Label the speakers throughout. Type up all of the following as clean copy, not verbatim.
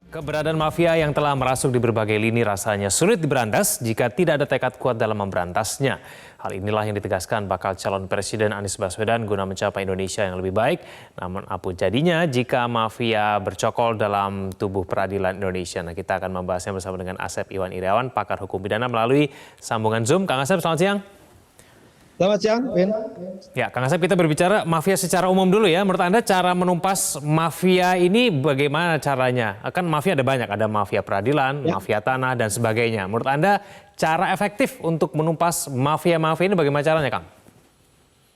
Speaker 1: Keberadaan mafia yang telah merasuk di berbagai lini rasanya sulit diberantas jika tidak ada tekad kuat dalam memberantasnya. Hal inilah yang ditegaskan bakal calon Presiden Anies Baswedan guna mencapai Indonesia yang lebih baik. Namun apa jadinya jika mafia bercokol dalam tubuh peradilan Indonesia? Nah, kita akan membahasnya bersama dengan Asep Iwan Irawan, pakar hukum pidana melalui sambungan Zoom. Kang Asep, selamat siang.
Speaker 2: Selamat siang, Win.
Speaker 1: Ya, Kang Asep, kita berbicara mafia secara umum dulu ya. Menurut Anda cara menumpas mafia ini bagaimana caranya? Kan mafia ada banyak, ada mafia peradilan, mafia tanah, dan sebagainya. Menurut Anda cara efektif untuk menumpas mafia-mafia ini bagaimana caranya, Kang?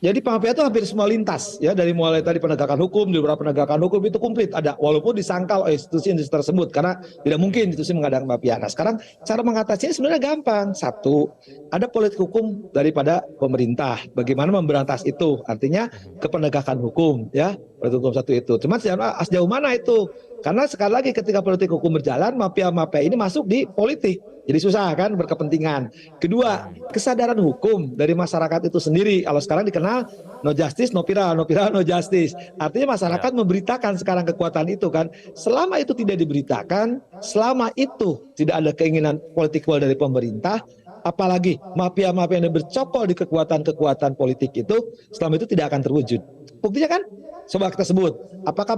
Speaker 2: Jadi mafia itu hampir semua lintas, ya, dari mulai tadi penegakan hukum, di beberapa penegakan hukum itu komplit ada, walaupun disangkal oleh institusi-institusi tersebut, karena tidak mungkin institusi mengadakan mafia. Nah, sekarang cara mengatasinya sebenarnya gampang. Satu, ada politik hukum daripada pemerintah. Bagaimana memberantas itu? Artinya ke penegakan hukum, ya, politik hukum satu itu. Cuma sejauh mana itu? Karena sekali lagi ketika politik hukum berjalan, mafia-mafia ini masuk di politik. Jadi susah kan, berkepentingan. Kedua, kesadaran hukum dari masyarakat itu sendiri. Kalau sekarang dikenal no justice, no viral, no viral, no justice. Artinya masyarakat memberitakan sekarang kekuatan itu kan. Selama itu tidak diberitakan, selama itu tidak ada keinginan politikal dari pemerintah, apalagi mafia-mafia yang bercokol di kekuatan-kekuatan politik itu, selama itu tidak akan terwujud. Buktinya kan? Coba kita sebut, apakah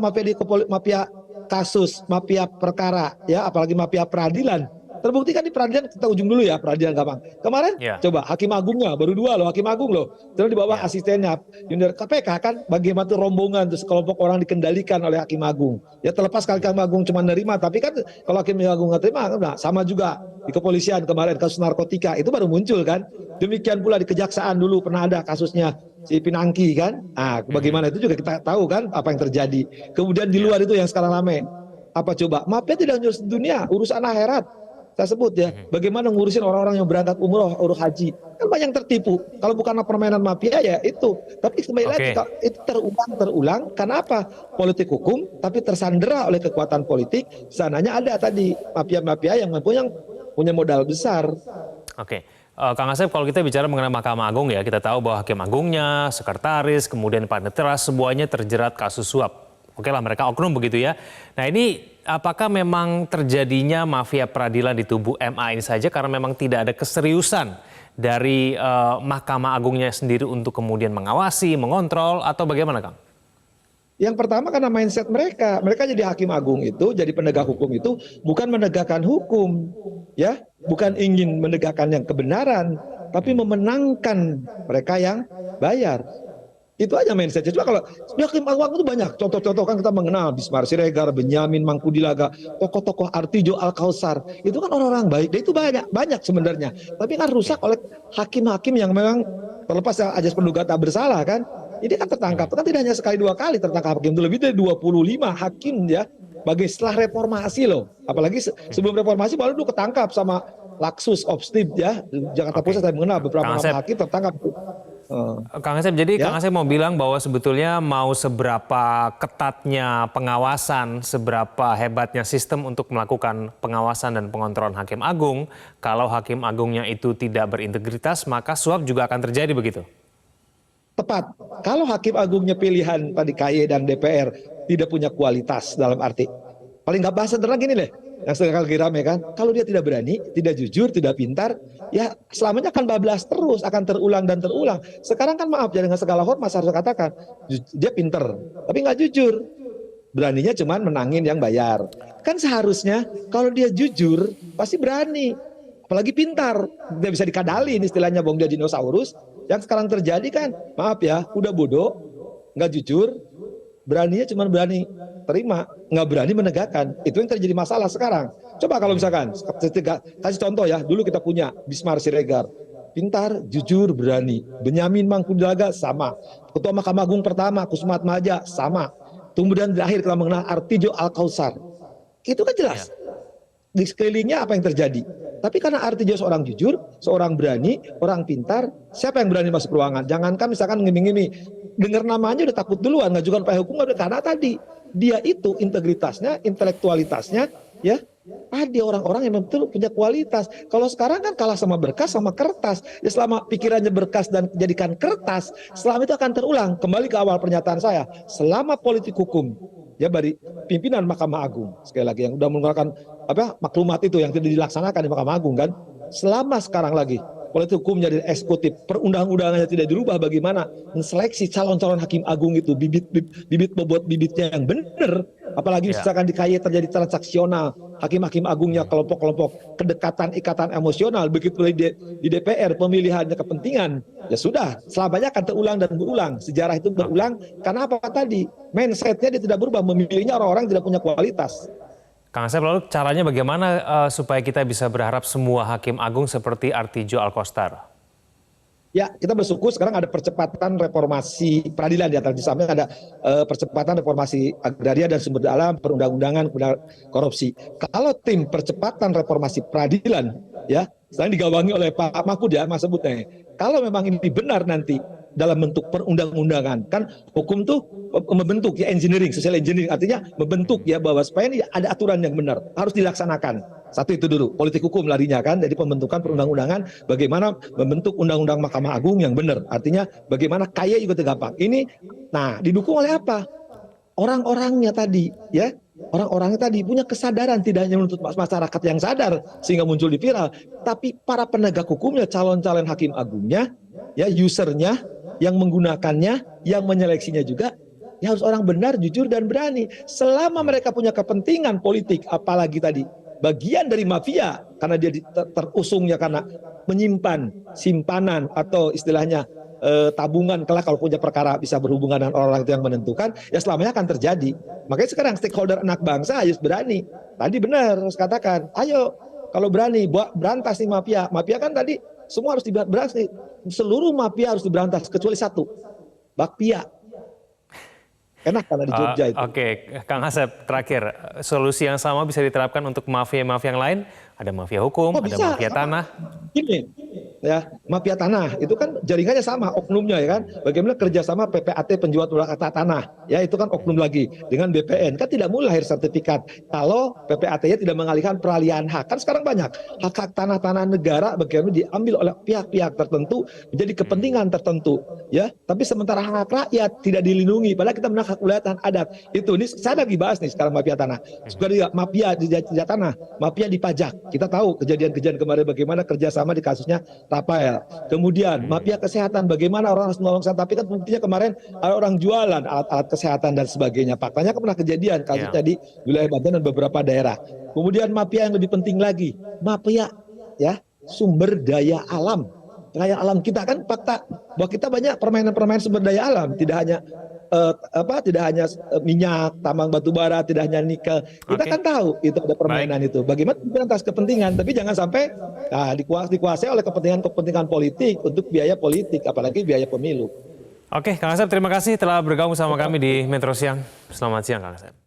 Speaker 2: mafia kasus, mafia perkara, ya, apalagi mafia peradilan, terbukti kan di peradilan, kita ujung dulu ya, peradilan gampang. Kemarin coba Hakim Agungnya baru 2 loh, Hakim Agung loh. Terus di bawah asistennya junior KPK kan, bagaimana tuh rombongan terus kelompok orang dikendalikan oleh Hakim Agung. Ya terlepas kalau Hakim Agung cuma nerima, tapi kan kalau Hakim Agung nggak terima, nah, sama juga di kepolisian kemarin kasus narkotika itu baru muncul kan. Demikian pula di kejaksaan dulu pernah ada kasusnya si Pinangki kan. Nah, bagaimana itu juga kita tahu kan apa yang terjadi. Kemudian di luar itu yang sekarang rame. Apa coba? Mafia tidak ngurus dunia, urusan akhirat. Saya sebut ya, bagaimana ngurusin orang-orang yang berangkat umroh, haji. Kan banyak yang tertipu. Kalau bukan permainan mafia ya itu. Tapi kembali lagi, itu terulang. Karena apa? Politik hukum, tapi tersandera oleh kekuatan politik. Sananya ada tadi mafia-mafia yang punya modal besar.
Speaker 1: Oke. Kang Asep, kalau kita bicara mengenai Mahkamah Agung ya, kita tahu bahwa Hakim Agungnya, Sekretaris, kemudian Panitera, semuanya terjerat kasus suap. Oke lah, mereka oknum begitu ya. Nah ini apakah memang terjadinya mafia peradilan di tubuh MA ini saja karena memang tidak ada keseriusan dari Mahkamah Agungnya sendiri untuk kemudian mengawasi, mengontrol, atau bagaimana, Kang?
Speaker 2: Yang pertama karena mindset mereka. Mereka jadi hakim agung itu, jadi penegak hukum itu bukan menegakkan hukum, ya, bukan ingin menegakkan yang kebenaran, tapi memenangkan mereka yang bayar. Itu aja mindsetnya. Coba kalau hakim agung itu banyak contoh-contoh kan kita mengenal Bismar Siregar, Benyamin Mangkudilaga, tokoh-tokoh Artijo Alkausar. Itu kan orang-orang baik. Dan itu banyak sebenarnya. Tapi kan rusak oleh hakim-hakim yang memang terlepas ajas peraduga tak bersalah kan. Ini kan tertangkap. Kan tidak hanya sekali 2 kali tertangkap hakim. Itu lebih dari 25 hakim ya. Bagi setelah reformasi loh. Apalagi sebelum reformasi baru dulu ketangkap sama Laksus Obstib ya. Jakarta Pusat saya mengenal beberapa nama hakim tertangkap.
Speaker 1: Kang Asep, jadi Kang Asep mau bilang bahwa sebetulnya mau seberapa ketatnya pengawasan, seberapa hebatnya sistem untuk melakukan pengawasan dan pengontrolan Hakim Agung, kalau Hakim Agungnya itu tidak berintegritas, maka suap juga akan terjadi begitu?
Speaker 2: Tepat. Kalau Hakim Agungnya pilihan tadi KY dan DPR tidak punya kualitas dalam arti, paling nggak bahas sederhana gini deh, yang sering kali rame kan, kalau dia tidak berani, tidak jujur, tidak pintar, ya selamanya akan bablas terus, akan terulang dan terulang. Sekarang kan maaf, ya dengan segala hormat harus katakan, dia pinter, tapi nggak jujur. Beraninya cuman menangin yang bayar. Kan seharusnya kalau dia jujur, pasti berani. Apalagi pintar, dia bisa dikadalin istilahnya, bong dia dinosaurus. Yang sekarang terjadi kan, maaf ya, udah bodoh, nggak jujur, beraninya cuma berani terima, nggak berani menegakkan. Itu yang terjadi masalah sekarang. Coba kalau misalkan, kasih contoh ya, dulu kita punya Bismar Siregar, pintar, jujur, berani. Benyamin Mangkudilaga sama. Ketua Mahkamah Agung pertama, Kusmat Maja sama. Kemudian di akhir kita mengenal Artijo Alkausar. Itu kan jelas. Di sekelilingnya apa yang terjadi. Tapi karena Artijo seorang jujur, seorang berani, orang pintar, siapa yang berani masuk ruangan? Jangankan misalkan ngiming-ngiming, dengar namanya udah takut duluan, ngajukan upaya hukum, karena tadi dia itu integritasnya, intelektualitasnya, ya, ada orang-orang yang betul punya kualitas. Kalau sekarang kan kalah sama berkas, sama kertas. Ya selama pikirannya berkas dan jadikan kertas, selama itu akan terulang. Kembali ke awal pernyataan saya, selama politik hukum ya dari pimpinan Mahkamah Agung sekali lagi yang sudah mengeluarkan maklumat itu yang tidak dilaksanakan di Mahkamah Agung kan. Selama sekarang lagi politik hukumnya dari eksekutif, perundang-undangannya tidak dirubah, bagaimana menseleksi calon-calon hakim agung itu bibit bobot bibitnya yang benar, apalagi misalkan di KY terjadi transaksional, hakim-hakim agungnya kelompok-kelompok kedekatan ikatan emosional, begitu di DPR pemilihannya kepentingan, ya sudah selamanya akan terulang dan berulang. Sejarah itu berulang karena apa tadi? Mindsetnya dia tidak berubah, memilihnya orang-orang tidak punya kualitas.
Speaker 1: Kang Asep, lalu caranya bagaimana supaya kita bisa berharap semua hakim agung seperti Artijo Alkostar?
Speaker 2: Ya, kita bersyukur sekarang ada percepatan reformasi peradilan di antara di samping ada percepatan reformasi agraria dan sumber daya alam, perundang-undangan, korupsi. Kalau tim percepatan reformasi peradilan, ya, selain digawangi oleh Pak Mahfud ya, Mas sebutnya, kalau memang ini benar nanti dalam bentuk perundang-undangan, kan hukum tuh membentuk ya engineering, social engineering, artinya membentuk ya bahwa supaya ini ada aturan yang benar, harus dilaksanakan. Satu itu dulu, politik hukum larinya kan, jadi pembentukan perundang-undangan, bagaimana membentuk undang-undang Mahkamah Agung yang benar, artinya bagaimana kaya juga tergampang. Ini, nah didukung oleh apa? Orang-orangnya tadi, ya, orang-orangnya tadi punya kesadaran, tidak hanya menuntut masyarakat yang sadar sehingga muncul di viral, tapi para penegak hukumnya, calon-calon hakim agungnya, ya, usernya, yang menggunakannya, yang menyeleksinya juga, ya harus orang benar, jujur dan berani. Selama mereka punya kepentingan politik, apalagi tadi bagian dari mafia, karena dia terusungnya karena menyimpan simpanan atau istilahnya tabungan, kelak kalau punya perkara bisa berhubungan dengan orang-orang itu yang menentukan, ya selamanya akan terjadi. Makanya sekarang stakeholder anak bangsa harus berani. Tadi benar harus katakan, ayo kalau berani berantas nih mafia. Mafia kan tadi semua harus diberantas, seluruh mafia harus diberantas kecuali satu, bakpia. Enak karena di Jogja itu.
Speaker 1: Oke, Kang Asep, terakhir, solusi yang sama bisa diterapkan untuk mafia-mafia yang lain? Ada mafia hukum, ada mafia tanah.
Speaker 2: Gini, ya, mafia tanah itu kan jaringannya sama oknumnya ya kan. Bagaimana kerjasama PPAT penjual kata tanah, ya itu kan oknum lagi dengan BPN kan tidak mulai lahir sertifikat kalau PPAT-nya tidak mengalihkan peralihan hak. Kan sekarang banyak hak-hak tanah-tanah negara bagaimana diambil oleh pihak-pihak tertentu menjadi kepentingan tertentu, ya. Tapi sementara hak rakyat tidak dilindungi, padahal kita menang hak wilayah dan adat. Itu ini saya lagi bahas nih sekarang mafia tanah. Juga mafia di tanah, mafia di pajak. Kita tahu kejadian-kejadian kemarin bagaimana kerjasama di kasusnya Rafael. Kemudian mafia kesehatan, bagaimana orang harus menolong kesehatan. Tapi kan buktinya kemarin ada orang jualan alat-alat kesehatan dan sebagainya. Faktanya kan pernah kejadian kasusnya di wilayah Banten dan beberapa daerah. Kemudian mafia yang lebih penting lagi, mafia ya sumber daya alam. Daya alam kita kan fakta bahwa kita banyak permainan-permainan sumber daya alam, tidak hanya minyak, tambang batu bara, tidak hanya nikel. Kita kan tahu itu ada permainan itu. Bagaimana atas kepentingan, tapi jangan sampai dikuasai oleh kepentingan politik untuk biaya politik, apalagi biaya pemilu.
Speaker 1: Oke, Kang Asep, terima kasih telah bergabung sama kami di Metro Siang. Selamat siang, Kang Asep.